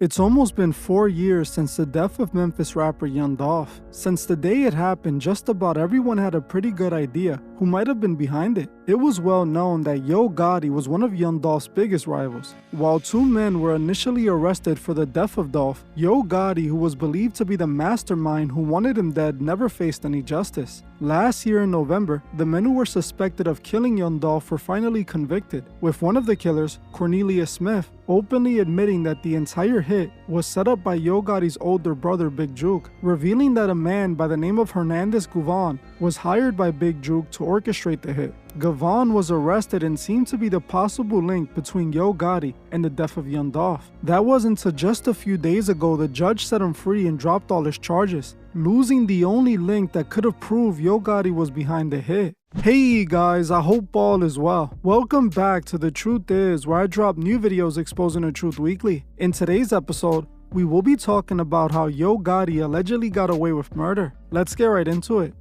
It's almost been 4 years since the death of Memphis rapper Young Dolph. Since the day it happened, just about everyone had a pretty good idea who might have been behind it. It was well known that Yo Gotti was one of Young Dolph's biggest rivals. While two men were initially arrested for the death of Dolph, Yo Gotti, who was believed to be the mastermind who wanted him dead, never faced any justice. Last year in November, the men who were suspected of killing Young Dolph were finally convicted, with one of the killers, Cornelius Smith, openly admitting that the entire hit was set up by Yo Gotti's older brother Big Juke, revealing that a man by the name of Hernandez Govan was hired by Big Juke to orchestrate the hit. Govan was arrested and seemed to be the possible link between Yo Gotti and the death of Young Dolph. That wasn't until just a few days ago the judge set him free and dropped all his charges, losing the only link that could have proved Yo Gotti was behind the hit. Hey guys, I hope all is well. Welcome back to The Truth Is, where I drop new videos exposing the truth weekly. In today's episode, we will be talking about how Yo Gotti allegedly got away with murder. Let's get right into it.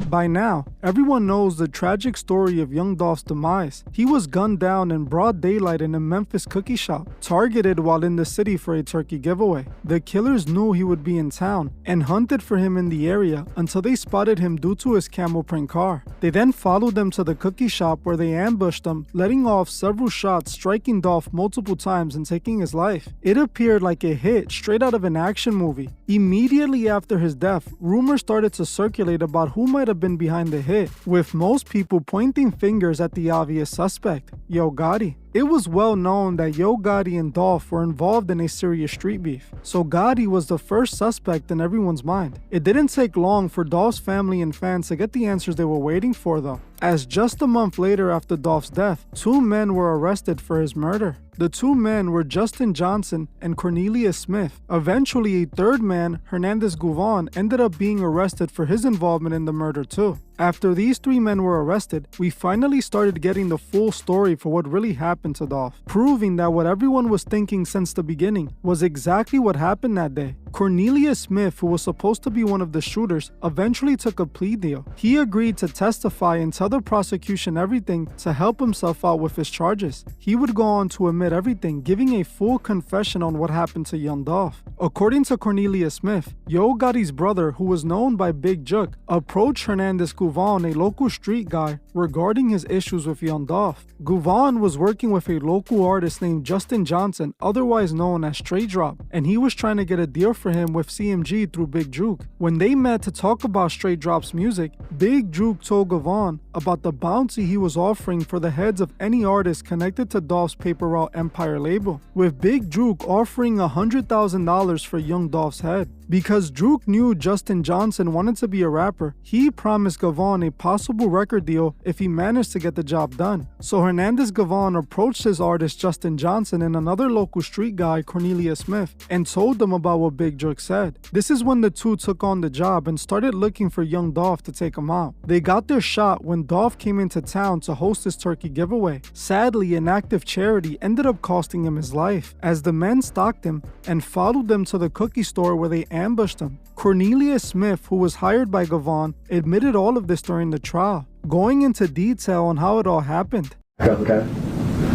By now, everyone knows the tragic story of Young Dolph's demise. He was gunned down in broad daylight in a Memphis cookie shop, targeted while in the city for a turkey giveaway. The killers knew he would be in town and hunted for him in the area until they spotted him due to his camel print car. They then followed them to the cookie shop where they ambushed him, letting off several shots, striking Dolph multiple times and taking his life. It appeared like a hit straight out of an action movie. Immediately after his death, rumors started to circulate about who might have been behind the hit, with most people pointing fingers at the obvious suspect, Yo Gotti. It was well known that Yo Gotti and Dolph were involved in a serious street beef, so Gotti was the first suspect in everyone's mind. It didn't take long for Dolph's family and fans to get the answers they were waiting for though, as just a month later after Dolph's death, two men were arrested for his murder. The two men were Justin Johnson and Cornelius Smith. Eventually, a third man, Hernandez Govan, ended up being arrested for his involvement in the murder too. After these three men were arrested, we finally started getting the full story for what really happened to Dolph, proving that what everyone was thinking since the beginning was exactly what happened that day. Cornelius Smith, who was supposed to be one of the shooters, eventually took a plea deal. He agreed to testify and tell the prosecution everything to help himself out with his charges. He would go on to admit everything, giving a full confession on what happened to Young Dolph. According to Cornelius Smith, Yo Gotti's brother, who was known by Big Juke, approached Hernandez Govan, a local street guy, regarding his issues with Young Dolph. Govan was working with a local artist named Justin Johnson, otherwise known as Straight Drop, and he was trying to get a deal for him with CMG through Big Juke. When they met to talk about Straight Drop's music, Big Juke told Govan about the bounty he was offering for the heads of any artist connected to Dolph's Paper Route Empire label, with Big Juke offering $100,000 for Young Dolph's head. Because Juke knew Justin Johnson wanted to be a rapper, he promised Govan a possible record deal if he managed to get the job done. So Hernandez Govan approached his artist Justin Johnson and another local street guy, Cornelius Smith, and told them about what Big Juke said. This is when the two took on the job and started looking for Young Dolph to take him out. They got their shot when Dolph came into town to host his turkey giveaway. Sadly, an act of charity ended up costing him his life, as the men stalked him and followed them to the cookie store where they ambushed him. Cornelius Smith, who was hired by Govan, admitted all of this during the trial, going into detail on how it all happened. Okay.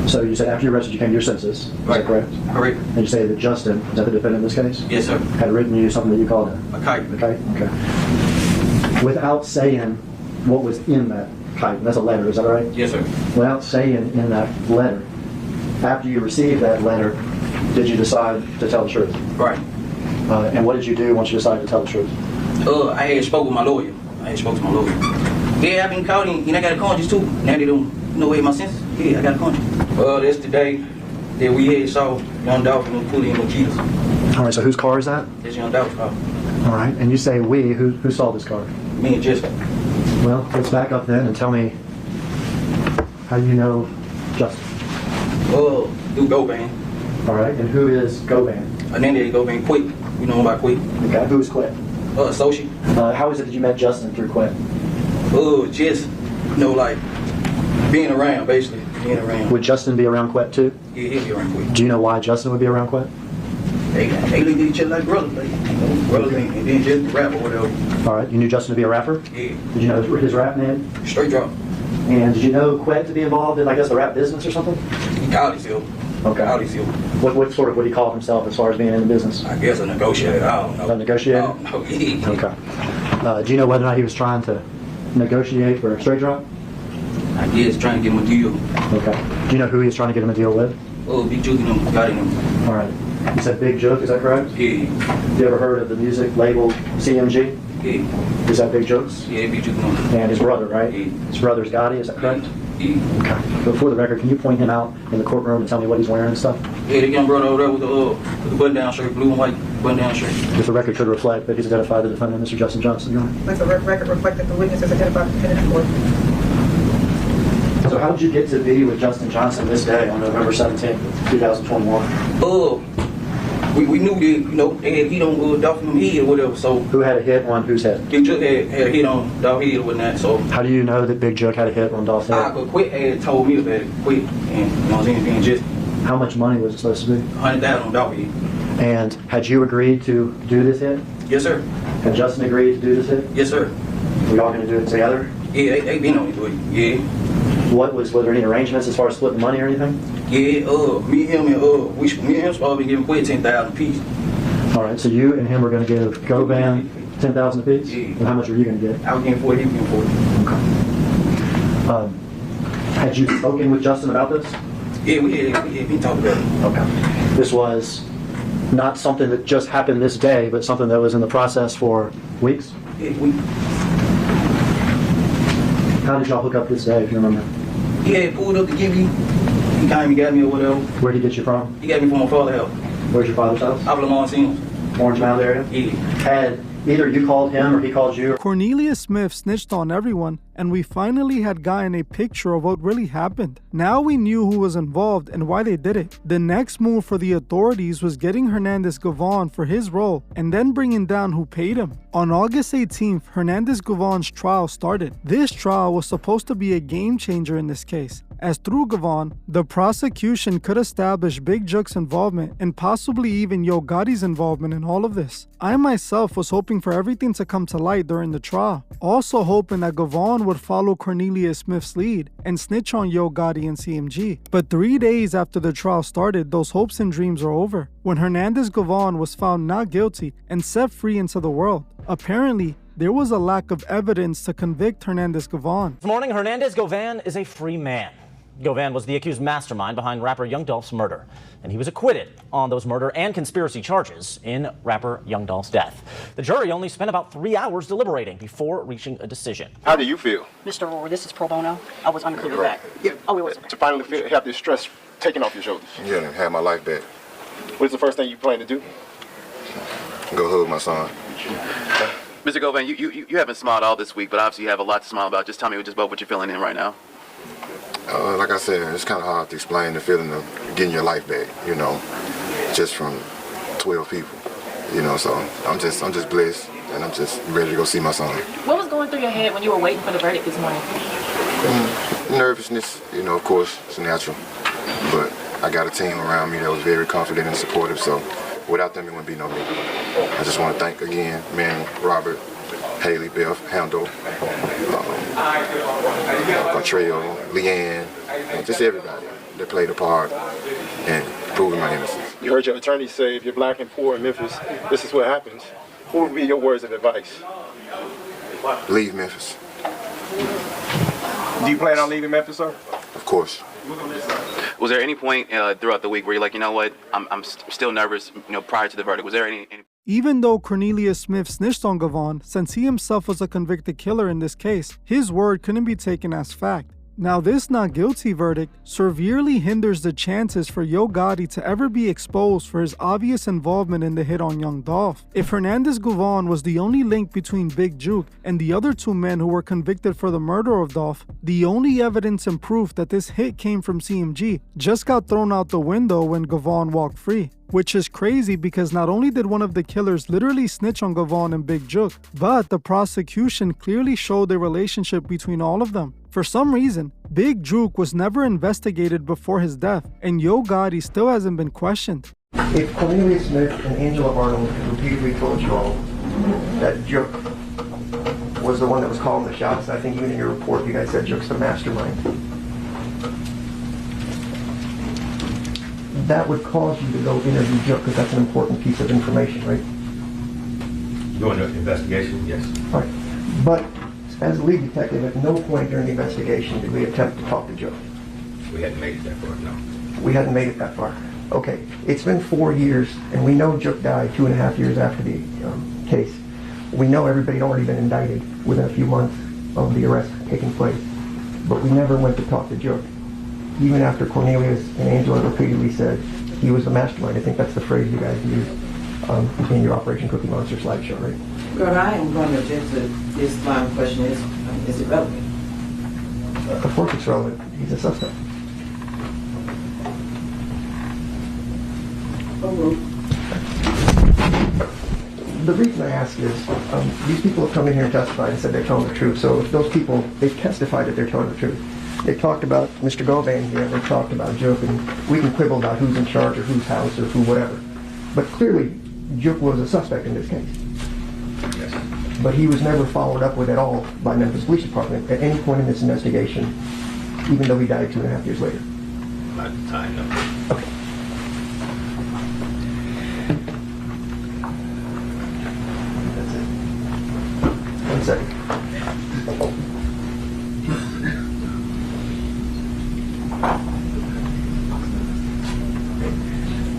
So you said after you arrested, you came to your senses. Is that correct? Correct. And you say that Justin, is that the defendant in this case? Yes, sir. Had written you something that you called him? A kite. A kite? Okay. Without saying what was in that kite, and that's a letter, is that right? Yes, sir. Without saying in that letter, after you received that letter, did you decide to tell the truth? Right. And what did you do once you decided to tell the truth? I had spoke with my lawyer. Yeah, I've been caught and I got a conscience too. Now they don't know my senses. Yeah, I got a conscience. That's the day that we had saw Young Dolph and Pully and Machitas. All right, so whose car is that? That's Young Dolph's car. All right, and you say we, who saw this car? Me and Jessica. Well, let's back up then and tell me how you know Justin. Through Govan. All right, and who is Govan? Hernandez Govan Quick. You know him by Quick. Okay, who is Quit? Associate. How is it that you met Justin through Quit? Just, like, being around, basically. Being around. Would Justin be around Quit too? Yeah, he'll be around Quick. Do you know why Justin would be around Quit? They look at each other like brothers, brothers and then just rap or whatever. All right, you knew Justin to be a rapper? Yeah. Did you know his rap name? Straight Drop. And did you know Quit to be involved in, I guess, the rap business or something? He called himself. Okay. All these people. What would he call himself as far as being in the business? I guess a negotiator. I don't know. A negotiator? I don't know. Yeah. Okay. Do you know whether or not he was trying to negotiate for a straight drop? I guess trying to get him a deal. Okay. Do you know who he was trying to get him a deal with? Oh, Big Juke and them, Gotti and them. All right. You said Big Joke, is that correct? Yeah. You ever heard of the music label CMG? Yeah. Is that Big Jokes? Yeah, Big Juke and them. And his brother, right? Yeah. His brother's Gotti, is that correct? Yeah. Okay. But for the record, can you point him out in the courtroom and tell me what he's wearing and stuff? Yeah, they got brother over there with the button-down shirt, blue and white button-down shirt. If the record could reflect that he's identified the defendant, Mr. Justin Johnson, Your Honor. Let the record reflect that the witness has identified the defendant in court. So how did you get to be with Justin Johnson this day on November 17th, 2021? We knew that, you know, they had hit on Dolph and them head or whatever, so Who had a hit on whose head? Big Juke had a hit on Dolph head or whatnot, so How do you know that Big Joke had a hit on Dolph's I head? could quit had told me about it, quit, and you know what I'm saying, being just How much money was it supposed to be? 100,000 on Dolph head. And had you agreed to do this hit? Yes, sir. Had Justin agreed to do this hit? Yes, sir. Were y'all going to do it together? Yeah, they been on it, boy. Yeah. Was there any arrangements as far as splitting money or anything? Yeah, me, him, and me and him supposed to be giving quit 10,000 apiece. All right, so you and him were going to give Govan 10,000 apiece? Yeah. And how much were you going to get? I was getting 40, he was getting 40. Okay. Had you spoken with Justin about this? Yeah, we been talking about it. Okay. This was not something that just happened this day, but something that was in the process for weeks? Yeah, we. How did y'all hook up this day, if you remember? He had pulled up to give me. He came and got me or whatever. Where did he get you from? He got me from my father's house. Where's your father's house? Out of Lamont Sims. Orange Mound area? Yeah. Had either you called him or he called you? Cornelius Smith snitched on everyone, and we finally had gotten a picture of what really happened. Now we knew who was involved and why they did it. The next move for the authorities was getting Hernandez Govan for his role, and then bringing down who paid him. On August 18th, Hernandez Govan's trial started. This trial was supposed to be a game changer in this case, as through Govan, the prosecution could establish Big Juke's involvement and possibly even Yo Gotti's involvement in all of this. I myself was hoping for everything to come to light during the trial, also hoping that Govan would follow Cornelius Smith's lead and snitch on Yo Gotti and CMG. But 3 days after the trial started, those hopes and dreams are over, when Hernandez Govan was found not guilty and set free into the world. Apparently, there was a lack of evidence to convict Hernandez Govan. This morning, Hernandez Govan is a free man. Govan was the accused mastermind behind rapper Young Dolph's murder, and he was acquitted on those murder and conspiracy charges in rapper Young Dolph's death. The jury only spent about 3 hours deliberating before reaching a decision. How do you feel? Mr. Rohr, this is pro bono. I was unclear back. Yeah. Oh, it was. To finally have this stress taken off your shoulders. Yeah, and have my life back. What is the first thing you plan to do? Go hug my son. Mr. Govan, you haven't smiled all this week, but obviously you have a lot to smile about. Just tell me just about what you're feeling in right now. Like I said, it's kind of hard to explain the feeling of getting your life back, you know, just from 12 people, you know, so I'm just blessed, and I'm just ready to go see my son. What was going through your head when you were waiting for the verdict this morning? Nervousness, you know, of course, it's natural, but I got a team around me that was very confident and supportive, so without them, it wouldn't be no me. I just want to thank again, man, Robert, Haley, Beth, Handel, Contrell, Leanne, and just everybody that played a part in proving my innocence. You heard your attorney say if you're black and poor in Memphis, this is what happens. What would be your words of advice? Leave Memphis. Do you plan on leaving Memphis, sir? Of course. Was there any point throughout the week where you're like, you know what, I'm still nervous, you know, prior to the verdict? Was there any... Even though Cornelius Smith snitched on Govan, since he himself was a convicted killer in this case, his word couldn't be taken as fact. Now, this not guilty verdict severely hinders the chances for Yo Gotti to ever be exposed for his obvious involvement in the hit on Young Dolph. If Hernandez Govan was the only link between Big Juke and the other two men who were convicted for the murder of Dolph, the only evidence and proof that this hit came from CMG just got thrown out the window when Govan walked free. Which is crazy because not only did one of the killers literally snitch on Govan and Big Juke, but the prosecution clearly showed a relationship between all of them. For some reason, Big Juke was never investigated before his death, and Yo Gotti still hasn't been questioned. If Cornelius Smith and Angela Arnold repeatedly told you all that Juke was the one that was calling the shots, I think even in your report you guys said Juke's the mastermind. that would cause you to go interview Joe, because that's an important piece of information, right? During the investigation, yes. All right. But as a lead detective, at no point during the investigation did we attempt to talk to Joe. We hadn't made it that far, no. We hadn't made it that far. Okay. It's been 4 years, and we know Joe died 2.5 years after the case. We know everybody had already been indicted within a few months of the arrest taking place. But we never went to talk to Joe. Even after Cornelius and Angela repeatedly said he was the mastermind. I think that's the phrase you guys used in your Operation Cookie Monster slideshow, right? Girl, I am going to object to this line of question. Is it relevant? Of course it's relevant. He's a suspect. The reason I ask is these people have come in here and testified and said they're telling the truth. So if those people, they've testified that they're telling the truth. They talked about Mr. Govan here, they talked about Jook, and we can quibble about who's in charge or whose house or who whatever. But clearly, Jook was a suspect in this case. Yes. But he was never followed up with at all by Memphis Police Department at any point in this investigation, even though he died 2.5 years later. Not at the time, no. Okay. That's it. 1 second.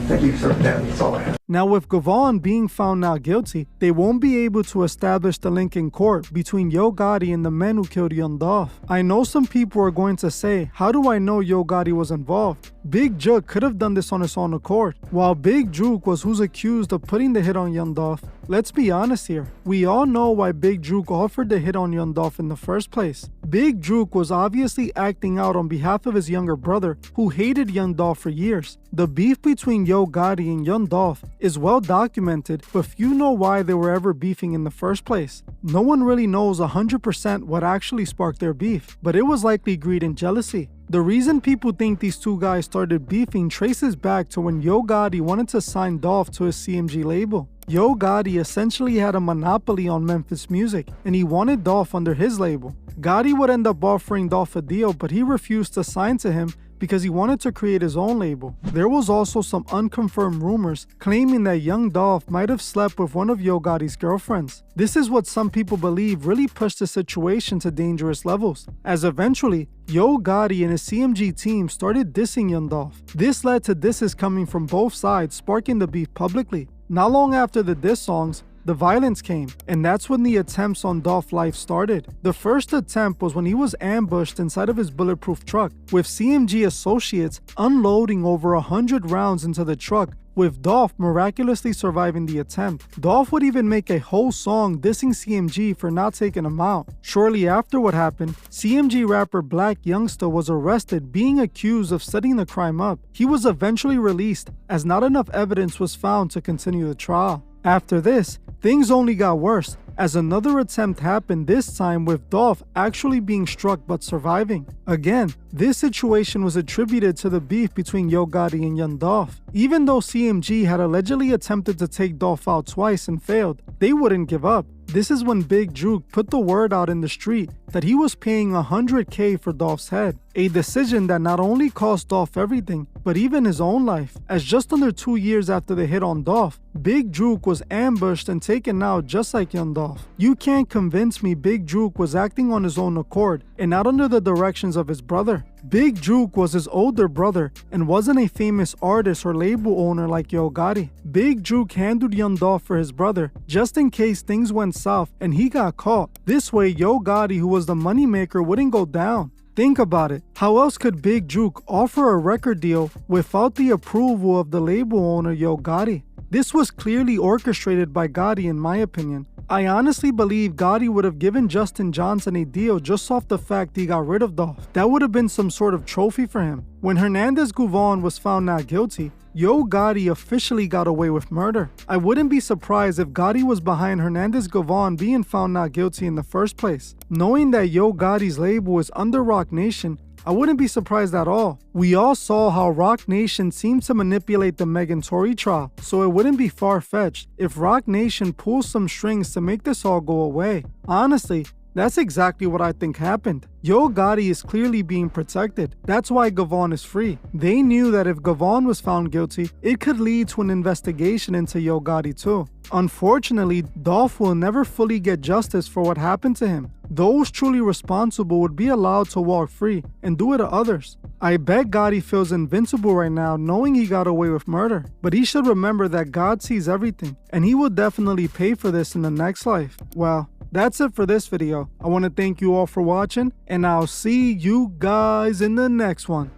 Thank you, sir. That's all I have. Now, with Govan being found not guilty, they won't be able to establish the link in court between Yo Gotti and the men who killed Young Dolph. I know some people are going to say, how do I know Yo Gotti was involved? Big Juke could have done this on his own accord. While Big Juke was who's accused of putting the hit on Young Dolph, let's be honest here. We all know why Big Juke offered the hit on Young Dolph in the first place. Big Juke was obviously acting out on behalf of his younger brother, who hated Young Dolph for years. The beef between Yo Gotti and Young Dolph is well documented, but few know why they were ever beefing in the first place. No one really knows 100% what actually sparked their beef, but it was likely greed and jealousy. The reason people think these two guys started beefing traces back to when Yo Gotti wanted to sign Dolph to his CMG label. Yo Gotti essentially had a monopoly on Memphis music, and he wanted Dolph under his label. Gotti would end up offering Dolph a deal, but he refused to sign to him because he wanted to create his own label. There was also some unconfirmed rumors claiming that Young Dolph might have slept with one of Yo Gotti's girlfriends. This is what some people believe really pushed the situation to dangerous levels, as eventually, Yo Gotti and his CMG team started dissing Young Dolph. This led to disses coming from both sides, sparking the beef publicly. Not long after the diss songs, the violence came, and that's when the attempts on Dolph's life started. The first attempt was when he was ambushed inside of his bulletproof truck, with CMG associates unloading over 100 rounds into the truck, with Dolph miraculously surviving the attempt. Dolph would even make a whole song dissing CMG for not taking him out. Shortly after what happened, CMG rapper Black Youngsta was arrested, being accused of setting the crime up. He was eventually released, as not enough evidence was found to continue the trial. After this, things only got worse, as another attempt happened, this time with Dolph actually being struck but surviving. Again, this situation was attributed to the beef between Yo Gotti and Young Dolph. Even though CMG had allegedly attempted to take Dolph out twice and failed, they wouldn't give up. This is when Big Juke put the word out in the street that he was paying $100K for Dolph's head, a decision that not only cost Dolph everything, but even his own life, as just under 2 years after the hit on Dolph, Big Juke was ambushed and taken out just like Young Dolph. You can't convince me Big Juke was acting on his own accord and not under the directions of his brother. Big Juke was his older brother and wasn't a famous artist or label owner like Yo Gotti. Big Juke handled Young Dolph for his brother just in case things went south and he got caught. This way, Yo Gotti, who was the moneymaker, wouldn't go down. Think about it. How else could Big Juke offer a record deal without the approval of the label owner Yo Gotti? This was clearly orchestrated by Gotti, in my opinion. I honestly believe Gotti would have given Justin Johnson a deal just off the fact he got rid of Dolph. That would have been some sort of trophy for him. When Hernandez Govan was found not guilty, Yo Gotti officially got away with murder. I wouldn't be surprised if Gotti was behind Hernandez Govan being found not guilty in the first place. Knowing that Yo Gotti's label is under Roc Nation, I wouldn't be surprised at all. We all saw how Roc Nation seemed to manipulate the Megan Tory trial, so it wouldn't be far-fetched if Roc Nation pulls some strings to make this all go away. Honestly, That's exactly what I think happened. Yo Gotti is clearly being protected. That's why Govan is free. They knew that if Govan was found guilty, it could lead to an investigation into Yo Gotti too. Unfortunately, Dolph will never fully get justice for what happened to him. Those truly responsible would be allowed to walk free and do it to others. I bet Gotti feels invincible right now knowing he got away with murder. But he should remember that God sees everything, and he will definitely pay for this in the next life. Well, that's it for this video. I want to thank you all for watching, and I'll see you guys in the next one.